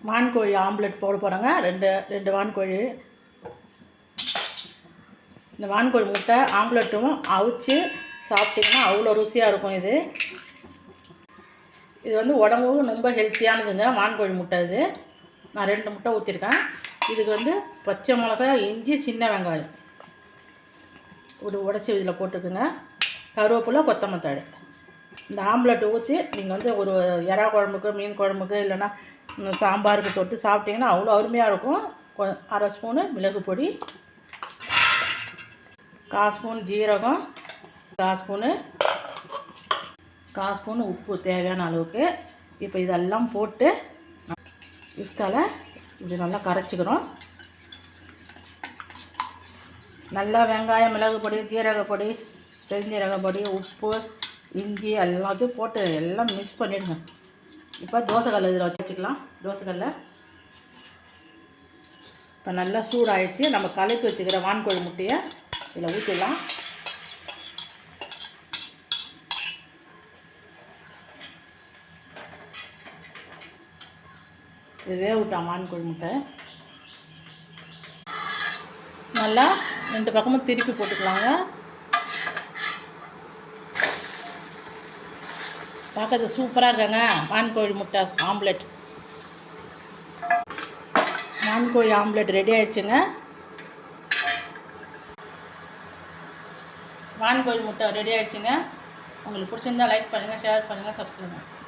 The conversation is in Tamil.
வான்கோழி ஆம்லெட் போட போகிறோங்க. ரெண்டு வான்கோழி. இந்த வான்கோழி முட்டை ஆம்லெட்டும் அவிச்சு சாப்பிட்டிங்கன்னா அவ்வளோ ருசியாக இருக்கும். இது வந்து உடம்புக்கு ரொம்ப ஹெல்த்தியானதுங்க. வான்கோழி முட்டை இது. நான் 2 முட்டை ஊற்றிருக்கேன். இதுக்கு வந்து பச்சை மிளகாய், இஞ்சி, சின்ன வெங்காயம் உடச்சி இதில் போட்டுக்குங்க. கருவேப்பிலை, கொத்தமல்லி தழை. இந்த ஆம்லெட் ஊற்றி நீங்கள் வந்து ஒரு எறா குழம்புக்கு, மீன் குழம்புக்கு, இல்லைன்னா சாம்பாருக்கு தொட்டு சாப்பிட்டிங்கன்னா அவ்வளோ அருமையாக இருக்கும். 1/2 ஸ்பூனு மிளகு பொடி, 1/4 ஸ்பூன் ஜீரகம், 1/4 ஸ்பூனு உப்பு தேவையான அளவுக்கு. இப்போ இதெல்லாம் போட்டு விஸ்கால இது நல்லா கரைச்சிக்கிறோம். நல்லா வெங்காயம், மிளகு பொடி, ஜீரக பொடி, பெருஞ்சீரக பொடி, உப்பு, இஞ்சி எல்லாத்தையும் போட்டு எல்லாம் மிக்ஸ் பண்ணிடுங்க. இப்போ தோசைக்கல்லை இதில் வச்சுக்கலாம். தோசைக்கல்லை இப்போ நல்லா சூடாகிடுச்சு. நம்ம கலக்கி வச்சுக்கிற வான்கோழி முட்டையை இதில் ஊற்றிடலாம். இது வேகட்டும். வான்கோழி முட்டை நல்லா 2 பக்கமும் திருப்பி போட்டுக்கலாங்க. பார்க்கறது சூப்பராக இருக்காங்க. வான்கோழி முட்டை ஆம்லெட். வான்கோழி ஆம்லெட் ரெடி ஆகிடுச்சுங்க. வான்கோழி முட்டை ரெடி ஆகிடுச்சுங்க. உங்களுக்கு பிடிச்சிருந்தா லைக் பண்ணுங்கள், ஷேர் பண்ணுங்கள், சப்ஸ்கிரைப் பண்ணுங்கள்.